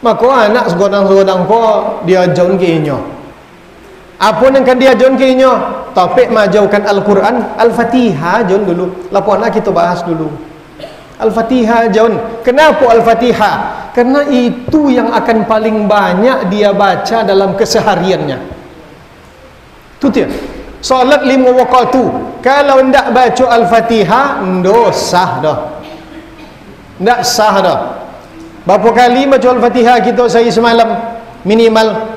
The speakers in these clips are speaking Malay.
Maka anak segodang-segodang ko dia jaun ke inyo. Apa yang kan dia jaun ke inyo? Topik majaukan Al-Quran, Al-Fatihah jaun dulu. Lapuan kita bahas dulu. Al-Fatihah jaun. Kenapa Al-Fatihah? Karena itu yang akan paling banyak dia baca dalam kesehariannya. Itu dia. Salat 5 waktu. Kalau ndak baca Al-Fatihah, dosa dah. Ndak sah dah. Berapa kali baca Al-Fatihah kita saya semalam? Minimal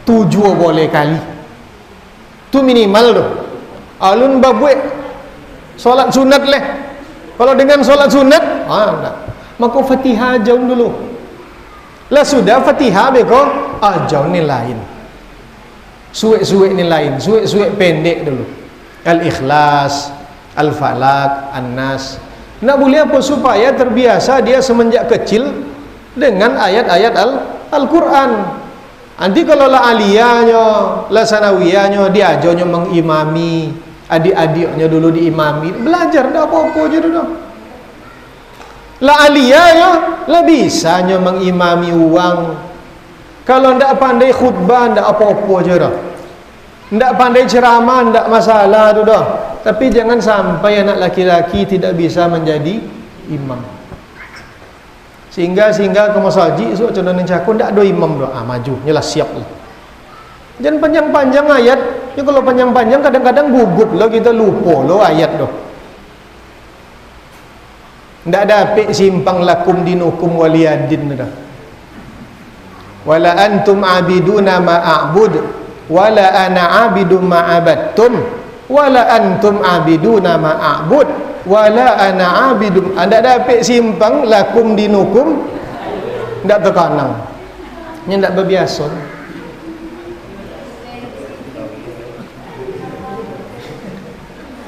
7 boleh kali. Tu minimal tu. Alun babuik solat sunat leh. Kalau dengan solat sunat, enggak. Maka Fatihah jauh dulu. Lah sudah Fatihah beko, jauh ni lain. Suek-suek ni lain, suek-suek pendek dulu. Al-Ikhlas, Al-Falaq, An-Nas. Nak boleh apa supaya terbiasa dia semenjak kecil dengan ayat-ayat Al-Quran. Nanti kalau la aliyahnya, la sanawiyahnya, dia ajarnya mengimami adik-adiknya dulu diimami, belajar dah apa-apa je dah. La aliyahnya, la bisanya mengimami uang. Kalau ndak pandai khutbah, ndak apa-apa je dah. Ndak pandai ceramah, ndak masalah tu dah. Tapi jangan sampai anak laki-laki tidak bisa menjadi imam. Sehingga ke masjid esok contoh nan cakun ndak ada imam dah. Maju, nyalah siap lah. Jangan panjang-panjang ayat. Ya kalau panjang-panjang kadang-kadang gugup lo, kita lupa lo ayat doh. Ndak dapat simpang lakum dinukum waliyadin dah. Wala antum abiduna ma a'bud wala ana abidum ma abattum wala antum abiduna ma a'bud wala ana abidum. Anda dapat simpang lakum dinukum ndak terkanang. Nya ndak berbiasa.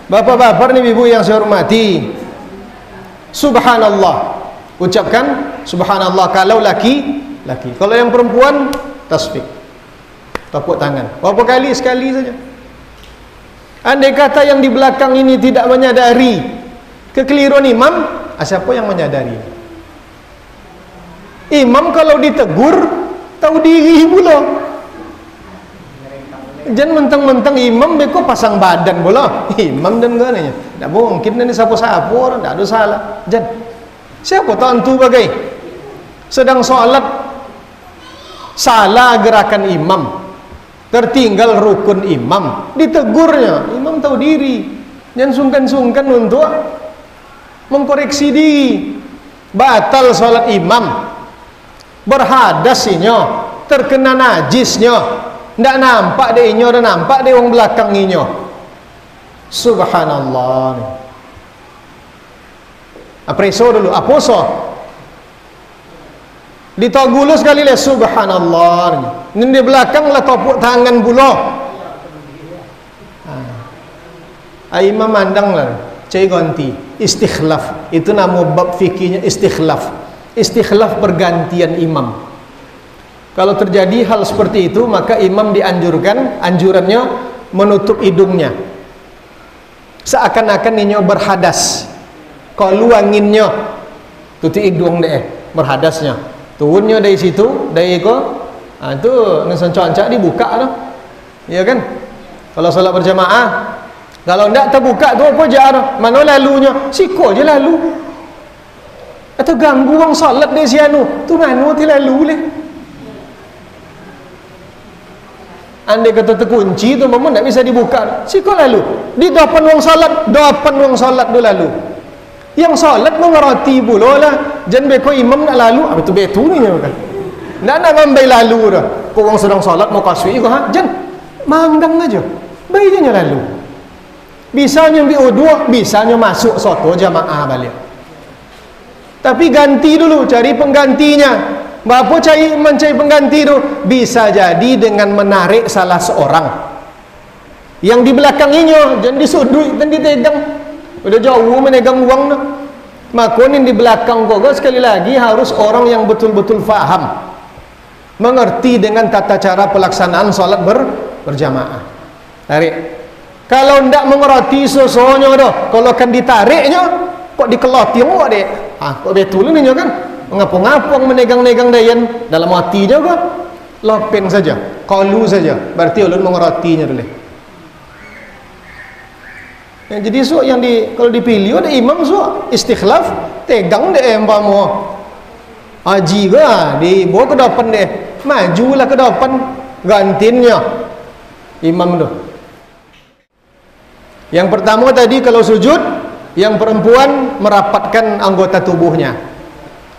Bapak-bapak ni ibu yang saya hormati, subhanallah, ucapkan subhanallah kalau laki. Kalau yang perempuan tasbih, tepuk tangan. Berapa kali? Sekali saja. Andai kata yang di belakang ini tidak menyadari kekeliruan imam, siapa yang menyadari? Imam kalau ditegur tahu diri pula. Jangan mentang-mentang imam beko pasang badan pula. Imam dan gananya. Tak mungkin ni siapa-siapa orang, tak ada salah. Jangan. Siapa tahu tu bagai sedang solat salah gerakan imam, tertinggal rukun imam, ditegurnya. Imam tahu diri. Jangan sungkan-sungkan untuk mengkoreksi diri. Batal solat imam, berhadasnya, terkena najisnya, ndak nampak dia inyo, dan nampak dia orang belakang inyo. Subhanallah. Apreso dulu, aposo. Ditogulu sekali le subhanallah. Ini di belakang lah topuk tangan pula. Imam mandang lah, cai ganti, istikhlaf. Itu nama bab fikihnya istikhlaf. Istikhlaf pergantian imam. Kalau terjadi hal seperti itu, maka imam dianjurkan, anjurannya menutup hidungnya. Seakan-akan inyo berhadas. Kalau anginnya tutup hidung deh, berhadasnya. Turunnya dari situ, dari itu, itu ngesencancak dibuka dah. Ya kan? Kalau solat berjamaah, kalau ndak terbuka tu apa jar? Mana lalunya? Siko je lalu. Atau ganggu orang solat dari sianu, tu mana ti lalu leh. Andai kata terkunci tu memang tak bisa dibuka. Siko lalu. Di depan wong salat tu lalu. Yang salat mengerti pula lah. Jangan beko imam nak lalu. Betul betul ni kan. Nak ngambil lalu dah. Kau orang sedang salat mau kasih kau ha? Jangan mandang aja. Baiknya lalu. Bisanya biuduk, bisanya masuk soto jamaah balik. Tapi ganti dulu, cari penggantinya. Bapa mencari pengganti tu bisa jadi dengan menarik salah seorang yang di belakangnya, jangan disudut dan ditegang. Udah jauh menegang uang tu. Maka yang di belakang kau sekali lagi harus orang yang betul-betul faham, mengerti dengan tata cara pelaksanaan solat berjamaah. Tarik. Kalau ndak mengerti sosonya dah, kalau kan ditariknya kok dikeloti awak dek. Kok betul ni kan? ngapung-ngapung menegang-negang dayan dalam hati juga lopen saja, qalu saja, berarti ulun mengerotinya dulu. Ya, jadi yang kalau dipilih ada imam istikhlaf tegang deh empamo haji ga dibawa ke depan deh, majulah ke depan gantinya imam tu. Yang pertama tadi kalau sujud, yang perempuan merapatkan anggota tubuhnya,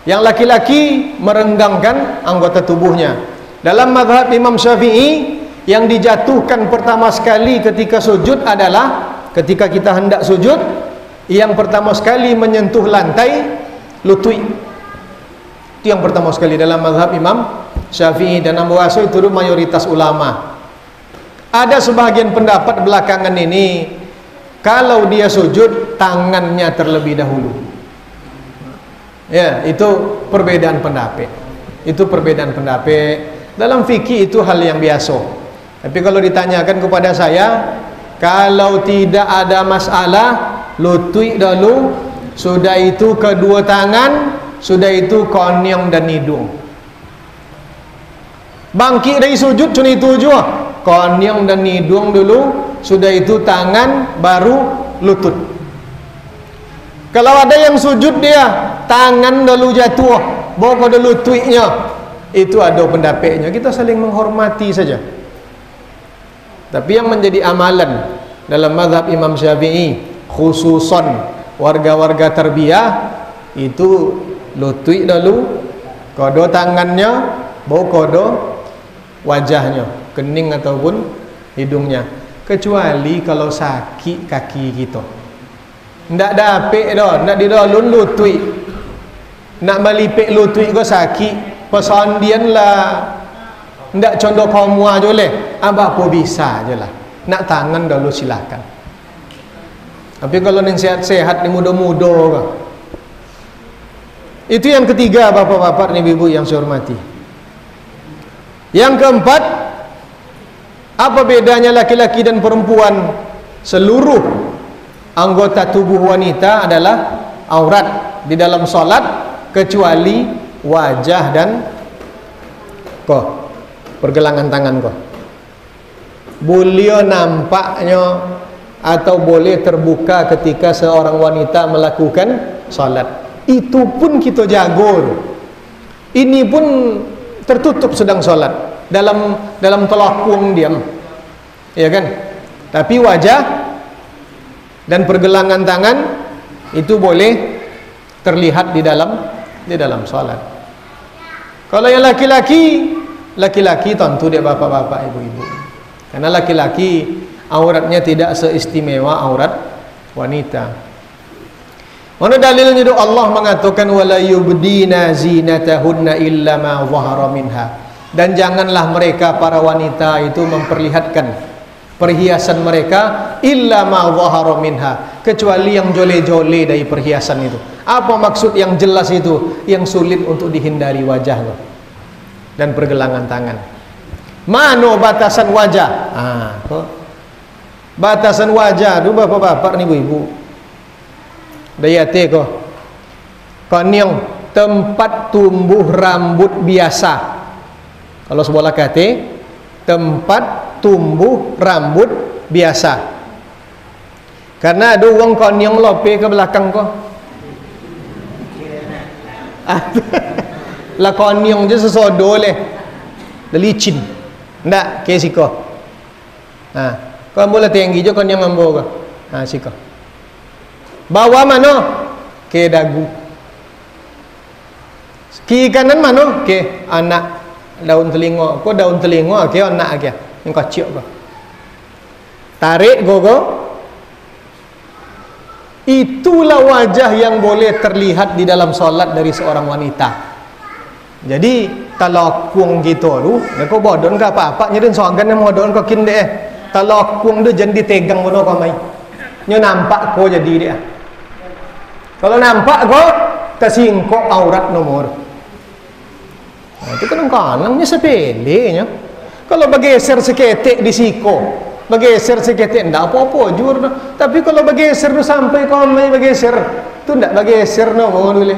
yang laki-laki merenggangkan anggota tubuhnya. Dalam mazhab Imam Syafi'i, yang dijatuhkan pertama sekali ketika sujud adalah ketika kita hendak sujud, yang pertama sekali menyentuh lantai lutut. Itu yang pertama sekali dalam mazhab Imam Syafi'i, dan Abu Hasan itu mayoritas ulama. Ada sebagian pendapat belakangan ini kalau dia sujud tangannya terlebih dahulu. Ya, itu perbedaan pendapat. Itu perbedaan pendapat. Dalam fikih itu hal yang biasa. Tapi kalau ditanyakan kepada saya, kalau tidak ada masalah, lutut dulu, sudah itu kedua tangan, sudah itu konyong dan hidung. Bangkit dari sujud cuma itu juga, konyong dan hidung dulu, sudah itu tangan, baru lutut. Kalau ada yang sujud dia tangan dulu jatuh, bawa ke lututnya, itu ada pendapatnya. Kita saling menghormati saja. Tapi yang menjadi amalan dalam mazhab Imam Syafi'i, khususon warga-warga tarbiyah, itu lutut dulu, kodo tangannya, bawa kodo wajahnya, kening ataupun hidungnya. Kecuali kalau sakit kaki kita, ndak dapet dah, ndak didalun lutut, nak melipik lutut kau sakit, pesondian lah, ndak condok kamu aja leh, apa bisa aja lah, nak tangan dulu silakan. Tapi kalau yang sehat-sehat, yang muda-muda kau. Itu yang ketiga, bapak-bapak dan ibu-ibu yang saya hormati. Yang keempat, apa bedanya laki-laki dan perempuan? Seluruh anggota tubuh wanita adalah aurat di dalam solat, kecuali wajah dan pergelangan tangan boleh nampaknya atau boleh terbuka ketika seorang wanita melakukan solat. Itu pun kita jago. Ini pun tertutup sedang solat, dalam telakung diam, ya kan? Tapi wajah dan pergelangan tangan itu boleh terlihat di dalam solat. Kalau yang laki-laki tentu dia bapak-bapak, ibu-ibu, karena laki-laki auratnya tidak seistimewa aurat wanita. Mana dalilnya itu? Allah mengatakan wala yubdina zinatahunna illa ma zahara minha, dan janganlah mereka para wanita itu memperlihatkan perhiasan mereka illa ma zahara minha, kecuali yang jole-jole dari perhiasan itu. Apa maksud yang jelas itu? Yang sulit untuk dihindari wajah dan pergelangan tangan. Mana batasan wajah? Batasan wajah itu bapak-bapak nih ibu-ibu, dayate konyong tempat tumbuh rambut biasa. Kalau sebelah kate tempat tumbuh rambut biasa. Karena ada uang konyong lope ke belakang lah konyong je sesodo leh licin ndak ke siko. Kau boleh tinggi je konyong ambo ko. Siko bawa mana ke dagu, kiri kanan mana ke anak daun telinga, daun telinga ke anak ke yang kecil ko, tarik go. Itulah wajah yang boleh terlihat di dalam solat dari seorang wanita. Jadi talakung gitu lu, kau bodon ke apa-apa nyerin sogan yang bodon kau kin deh. Talakung tu jangan ditegang bono kau mai. Nyo nampak kau jadi dia. Kalau nampak kau tersingkok aurat nomor. Itu kadang-kadangnya sepelenya. Kalau bergeser seketik di siko, bergeser seketik ndak apa-apa jur. Tapi kalau bergeser tu sampai kau mai bergeser, tu ndak bergeser nomor dulu.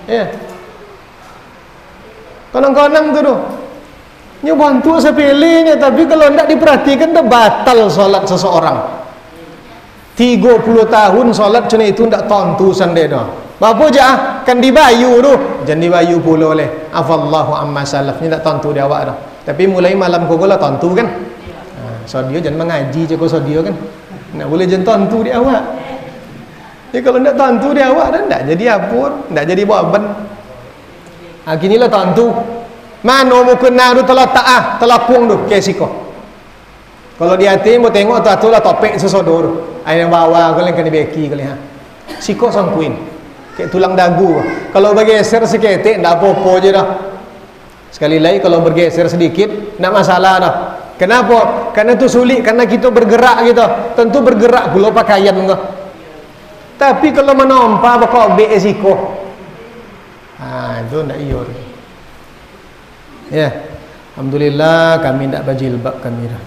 Ya. Kadang-kadang tu tu. Nya bantu sepilihnya, tapi kalau tidak diperhatikan dah batal solat seseorang. 30 tahun solat cuma itu tidak tontusan dia dah. Apa je kan dibayu tu. Jangan dibayu pula oleh afallahu amma salaf. Ni tak tontu dia awak dah. Tapi mulai malam kau lah tontu kan. So dia jangan mengaji je kau so dia kan. Nak boleh jangan tontu dia awak. Ya kalau tidak tontu dia awak dah tak jadi apa, tak jadi beban. Ginilah tontu. Mana mukena tu telah taah, telah kuang tu kesiko. Kalau di hati mau tengok tu lah topik sesodor. Yang bawah kau yang kena beki kali ha. Siko sangkuin. Kayak tulang dagu. Kalau bergeser seketik tak apa-apa je dah. Sekali lagi kalau bergeser sedikit tak masalah dah. Kenapa? Karena itu sulit, karena kita bergerak gitu. Tentu bergerak pula pakaian kau. Tapi kalau menompa bakal obek siko. Itu tak iya. Ya. Alhamdulillah kami tak berjilbab kami dah.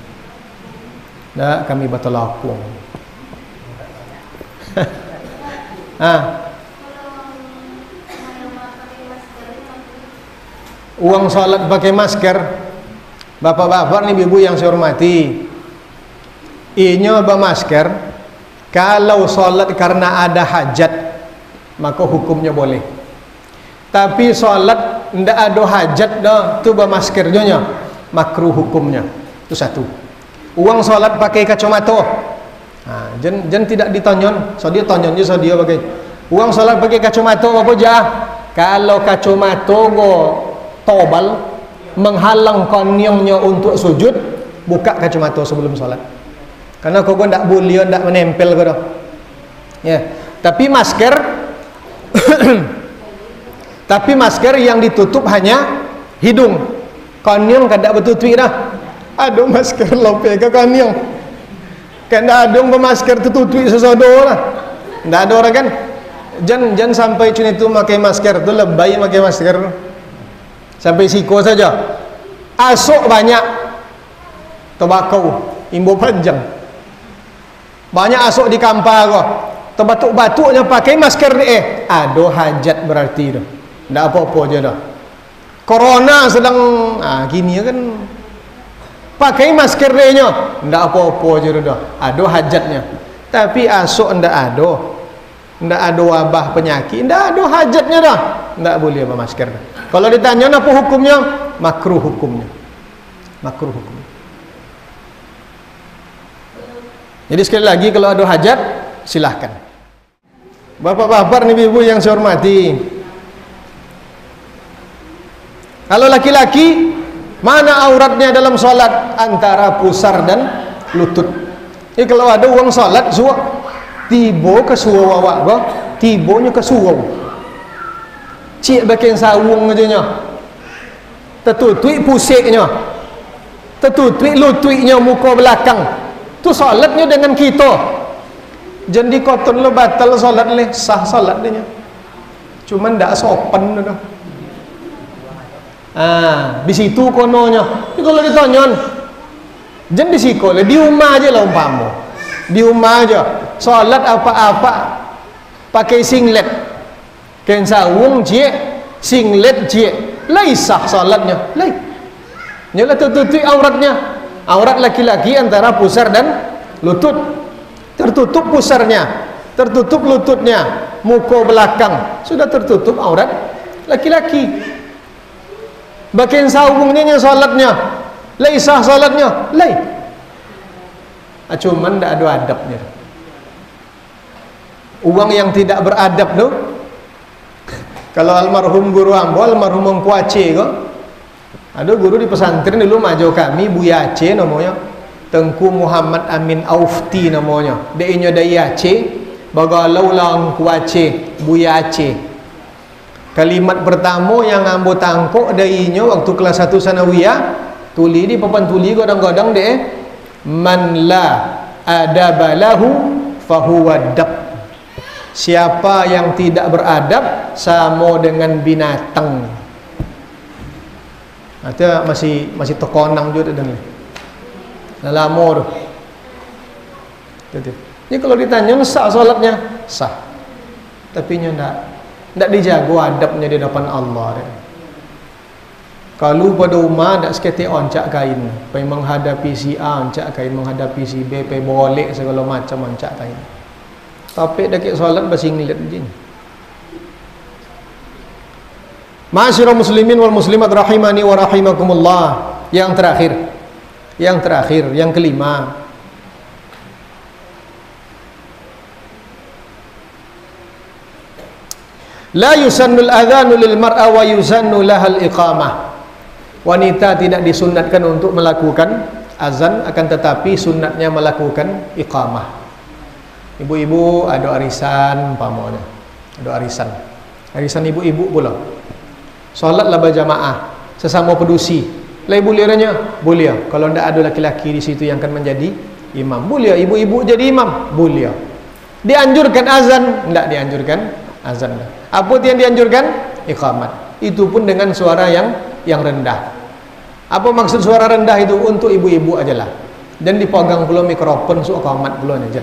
Tak, kami batal lakung. Uang salat pakai masker. Bapak-bapak ni ibu yang saya hormati, inyo bermasker kalau salat karena ada hajat maka hukumnya boleh. Tapi salat ndak ada hajat dah tu bermasker nya makruh hukumnya. Itu satu. Uang salat pakai kacamata. Jen tidak ditonyon, so dia tonyon je so dia pakai. Uang salat pakai kacamata apa jah? Kalau kacamata go tobal menghalang konyongnya untuk sujud, buka kacamata sebelum salat. Karena kau ndak boleh ndak menempel kau dah. Ya. Tapi masker tapi masker yang ditutup hanya hidung. Konyong kada bertutup dah. Aduh masker lope ke konyong. Kan dah ada bermasker tertutup sesuatu lah. Ndak ada orang kan. Jangan sampai cuma itu pakai masker tu lebay pakai masker. Sampai siko saja. Asuk banyak. Tobacco imbo panjang. Banyak asuk di kampar kau. Terbatuk-batuknya pakai masker ni ada hajat berarti dah. Ndak apa-apa je dah. Corona sedang gini kan. Pakai masker dia nya. Ndak apa-apa je dah. Ada hajatnya. Tapi asuk ndak ada. Ndak ada wabah penyakit, ndak ada hajatnya dah. Ndak boleh bermasker dah. Kalau ditanya apa hukumnya? Makruh hukumnya. Makruh hukumnya. Jadi sekali lagi kalau ada hajat silahkan. Bapak-bapak ni ibu yang saya hormati. Kalau laki-laki mana auratnya dalam solat? Antara pusar dan lutut. Jadi kalau ada uang solat suak tibo ke suau awak bah, tibonya ke suau. Cik bagian sawung aja nya. Tertutup pusiknya. Tertutup lututnya muka belakang. Tu solatnya dengan kita. Jadi koton lo batal solat le, sah solat dia. Cuma ndak sopan dah. Di situ kononya. Jadi kalau ditonyon, jangan di siko le, di rumah aja lah umpama. Di rumah aja. Solat apa-apa pakai singlet. Kain sawung cie, singlet cie. Lai sah solatnya. Lai. Nyalah tertutup auratnya. Aurat laki-laki antara pusar dan lutut. Tertutup pusarnya, tertutup lututnya, muka belakang sudah tertutup aurat laki-laki. Bagian sawungnya solatnya, lai sah solatnya, lai. Cuman tidak ada adabnya. Uang yang tidak beradab tu. Kalau almarhum guru ambo, almarhum Mengku Aceh kok. Ada guru di pesantren dulu maju kami, Buya Aceh namanya. Tengku Muhammad Amin Aufti namanya. Dia nya dari Aceh, bagalau lang Mengku Aceh, Buya Aceh. Kalimat pertama yang ambo tangkok dari nya waktu kelas 1 sanawiyah, tuli di papan tuli kadang-kadang deh, man la adabalahu fahuwa dab. Siapa yang tidak beradab sama dengan binatang. Ada masih terkonang juga dengan lama tu. Jadi kalau ditanya sah solatnya sah, tapi nya ndak ndak dijaga adabnya di depan Allah deh. Kalau pada rumah ndak sekete oncak kain, pai menghadapi si A oncak kain, menghadapi si B pai boleh segala macam oncak kain. Tapi dak solat basinglet jin. Ma'asyiral muslimin wal muslimat rahimani wa rahimakumullah. Yang terakhir, yang kelima. La yusannul adhanu lil mar'a wa yusannu lahal iqamah. Wanita tidak disunatkan untuk melakukan azan, akan tetapi sunatnya melakukan iqamah. Ibu-ibu ada arisan umpamanya. Ada arisan. Arisan ibu-ibu pula. Salatlah berjamaah sesama pedusi. Lai boleh ranya? Boleh. Kalau tidak ada laki-laki di situ yang akan menjadi imam, boleh. Ibu-ibu jadi imam, boleh. Dianjurkan azan? Tidak dianjurkan azan. Apa yang dianjurkan? Iqamat. Itu pun dengan suara yang rendah. Apa maksud suara rendah itu? Untuk ibu-ibu ajalah. Dan dipegang pula mikrofon su iqamat pula aja.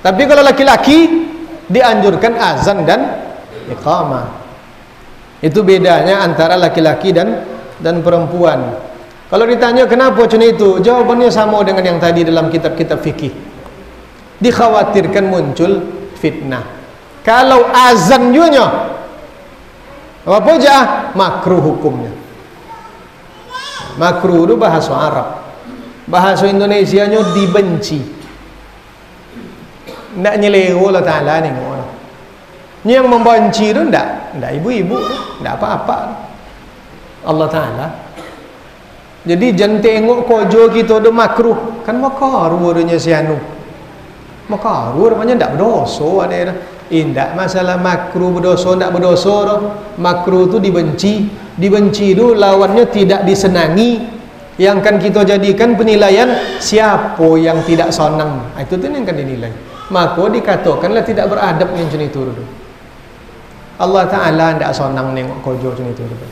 Tapi kalau laki-laki dianjurkan azan dan iqamah. Itu bedanya antara laki-laki dan perempuan. Kalau ditanya kenapa macam itu, jawabannya sama dengan yang tadi dalam kitab-kitab fikih. Dikhawatirkan muncul fitnah. Kalau azan juga apa aja makruh hukumnya. Makruh itu bahasa Arab. Bahasa Indonesianya dibenci. Ndak nyelewo Allah Ta'ala ni. Yang membenci itu ndak ibu-ibu, ndak apa-apa. Allah Ta'ala. Jadi jangan tengok kojo kita ada makruh. Kan makaruh adanya si anu. Makaruh namanya ndak berdosa ada dah. Indak masalah makruh berdosa ndak berdosa dah. Makruh tu dibenci. Dibenci itu lawannya tidak disenangi. Yang kan kita jadikan penilaian siapa yang tidak senang. Itu tu yang kan dinilai. Maka dikatakanlah tidak beradab macam itu dulu. Allah Ta'ala tidak senang nengok kojo macam itu dulu.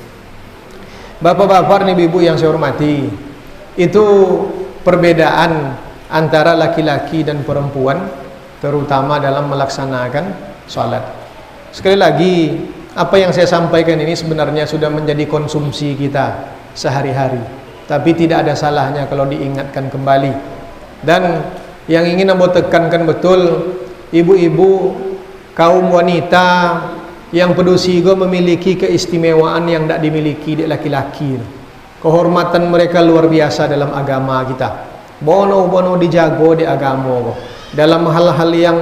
Bapak-bapak ni ibu yang saya hormati, itu perbedaan antara laki-laki dan perempuan, terutama dalam melaksanakan salat. Sekali lagi, apa yang saya sampaikan ini sebenarnya sudah menjadi konsumsi kita sehari-hari, tapi tidak ada salahnya kalau diingatkan kembali. Dan yang ingin Anda tekankan betul, ibu-ibu, kaum wanita yang pedusi juga memiliki keistimewaan yang tidak dimiliki di laki-laki. Kehormatan mereka luar biasa dalam agama kita. Bono-bono dijago di agama. Dalam hal-hal yang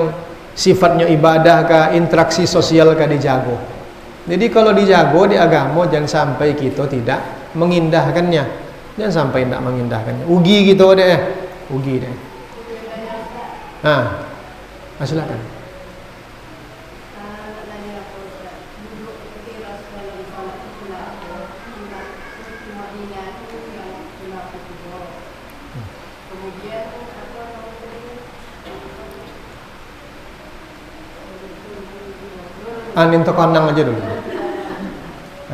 sifatnya ibadah kah, interaksi sosial kah dijago. Jadi kalau dijago di agama, jangan sampai kita tidak mengindahkannya. Jangan sampai tidak mengindahkannya. Ugi gitu deh. Ugi deh. Silakan. Anin terkonang aja dulu.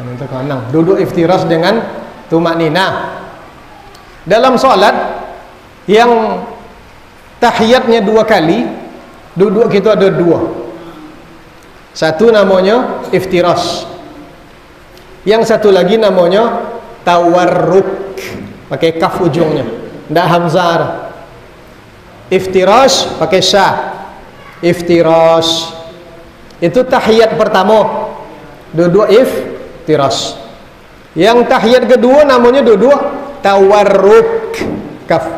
Anin terkonang. Duduk iftiras dengan tumak nina. Dalam solat yang tahiyatnya 2 kali, duduk kita ada 2. Satu namanya iftiras. Yang satu lagi namanya tawarruk. Pakai kaf ujungnya. Tidak hamzah. Iftiras pakai syah. Iftiras. Itu tahiyat pertama, duduk iftiras. Yang tahiyat kedua namanya duduk tawarruk, kaf.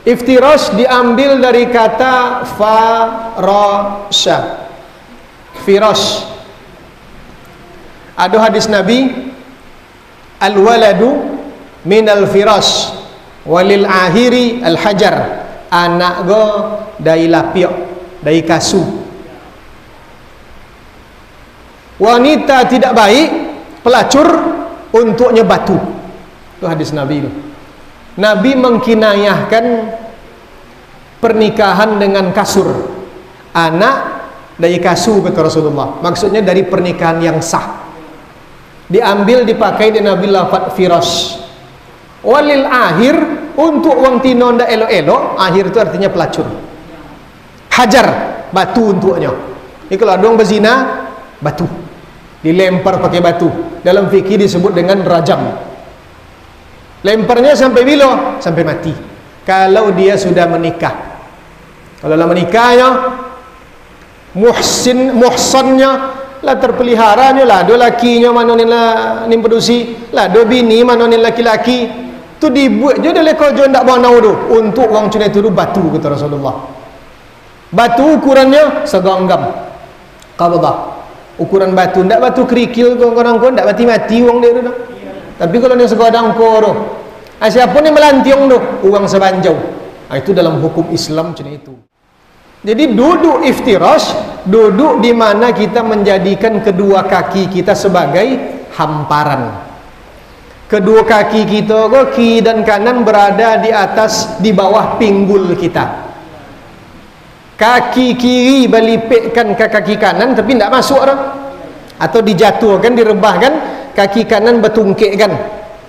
Iftiras diambil dari kata farasha, firas. Ada hadis Nabi, al-waladu minal firas walil ahiri al-hajar. Anak go dari lapiak, dari kasu. Wanita tidak baik, pelacur untuknya batu. Itu hadis Nabi itu. Nabi mengkinayahkan pernikahan dengan kasur. Anak dari kasu kata Rasulullah. Maksudnya dari pernikahan yang sah. Diambil dipakai di Nabi lafaz firas. Walil akhir, untuk wong tino ndak elo-elo, akhir itu artinya pelacur. Hajar, batu untuknya. Ini kalau ada orang berzina, batu, dilempar pakai batu. Dalam fikih disebut dengan rajam. Lemparnya sampai bila? Sampai mati. Kalau dia sudah menikah. Kalau lah menikahnya, muhsannya lah, terpeliharanya lah, do lakinya mana ni lah nimpedusi lah, do bini mana ni laki-laki tu dibuat je dia lekojo ndak banau tu untuk orang cuna itu batu, kata Rasulullah. Batu ukurannya segenggam qabdah. Ukuran batu, ndak batu kerikil orang kau ndak mati-mati wong dia tu. Tapi kalau dia segodang ko tu, siapa ni melantiong tu, uang sebanjau. Itu dalam hukum Islam cuna itu. Jadi duduk iftirash, duduk di mana kita menjadikan kedua kaki kita sebagai hamparan. Kedua kaki kita, kiri dan kanan, berada di atas, di bawah pinggul kita. Kaki kiri belipikkan ke kaki kanan, tapi tidak masuk dah. Atau dijatuhkan, direbahkan, kaki kanan bertungkikkan,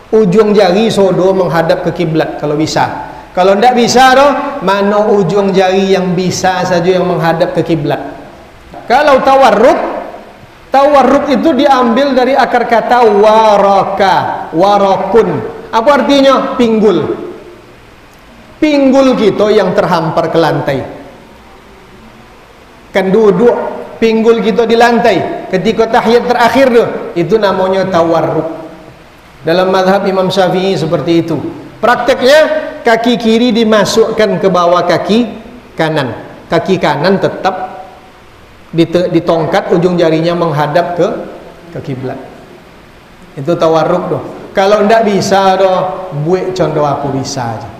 ujung jari sodo menghadap ke kiblat kalau bisa. Kalau tidak bisa dah, mana ujung jari yang bisa saja yang menghadap ke kiblat. Kalau tawarruk itu diambil dari akar kata waraka, warakun. Apa artinya? Pinggul. Pinggul kita yang terhampar ke lantai. Kan duduk pinggul kita di lantai ketika tahiyat terakhir tu, itu namanya tawarruk. Dalam mazhab Imam Syafi'i seperti itu. Prakteknya kaki kiri dimasukkan ke bawah kaki kanan. Kaki kanan tetap ditongkat, ujung jarinya menghadap ke kiblat. Itu tawarruk doh. Kalau ndak bisa doh, buat contoh apa bisa aja.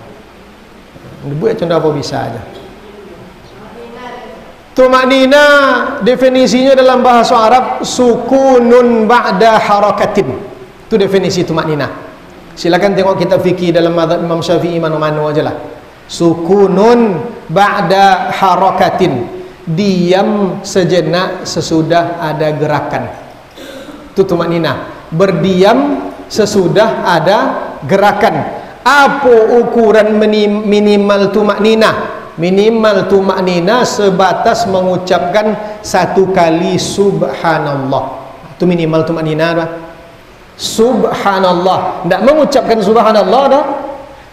Buat contoh apa bisa aja. Tumanina definisinya dalam bahasa Arab sukunun ba'da harakatin. Itu definisi tumanina. Silakan tengok kitab fikih dalam mazhab Imam Syafi'i mana-mana aja lah. Sukunun ba'da harakatin, diam sejenak sesudah ada gerakan. Itu tumanina, berdiam sesudah ada gerakan. Apa ukuran minimal tumanina? Minimal tumanina sebatas mengucapkan satu kali subhanallah. Itu minimal tumanina dah. Subhanallah, tidak mengucapkan subhanallah dah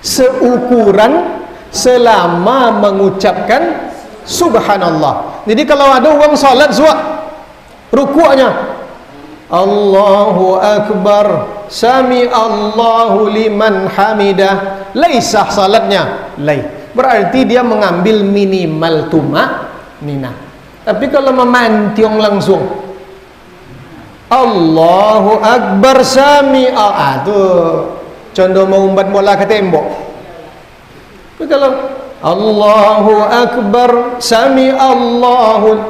seukuran selama mengucapkan subhanallah. Jadi kalau ada orang salat suat rukuknya Allahu Akbar, sami Allahu liman hamidah, laisah salatnya lai, berarti dia mengambil minimal tumanina. Tapi kalau memantiong langsung Allahu Akbar sami tu contoh mengumbat bola ke tembok. Tapi kalau Allahu Akbar sami Allahu,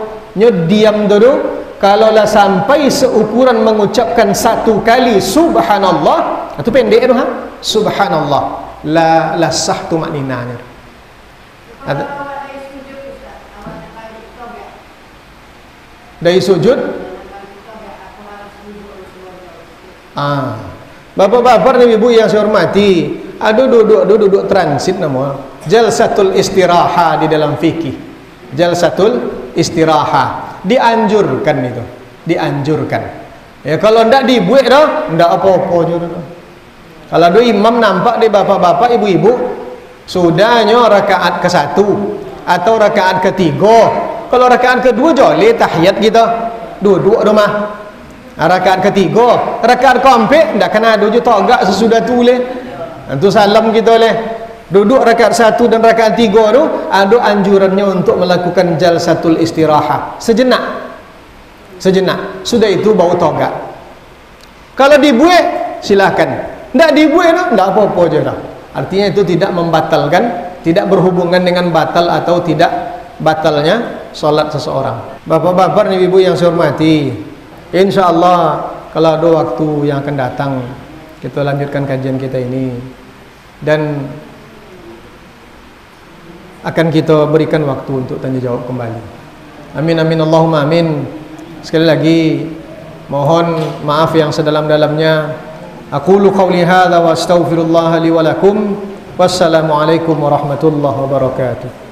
diam dulu. Kalau lah sampai seukuran mengucapkan satu kali subhanallah, itu pendek tu ha. Subhanallah la sah tumaninanya. Ada dari sujud. Bapak-bapak dan ibu yang saya hormati, ada duduk transit nama jalsatul istiraha di dalam fikih. Jalsatul istiraha dianjurkan, itu dianjurkan. Ya kalau ndak dibuat dah, ndak apa-apa juga. Kalau ada imam nampak di bapak-bapak ibu-ibu sudahnya rakaat ke-1 atau rakaat ke-3. Kalau rakaat ke-2 joleh tahiyat kita, duduk rumah. Rakaat ke-3, rakaat keempat ndak kena duduk tagak sesudah tu leh. Itu salam kita leh. Duduk rakaat 1 dan rakaat 3 tu ada anjurannya untuk melakukan jalsatul istiraha. Sejenak. Sudah itu bau tagak. Kalau dibuat silakan. Ndak dibuat tu ndak apa-apa je dah. Artinya itu tidak membatalkan, tidak berhubungan dengan batal atau tidak batalnya salat seseorang. Bapak-bapak dan ibu yang saya hormati, InsyaAllah kalau ada waktu yang akan datang, kita lanjutkan kajian kita ini, dan akan kita berikan waktu untuk tanya jawab kembali. Amin amin Allahumma amin. Sekali lagi mohon maaf yang sedalam-dalamnya. Aqulu qawli hadza wa astaghfirullah li wa lakum. Wassalamualaikum warahmatullahi wabarakatuh.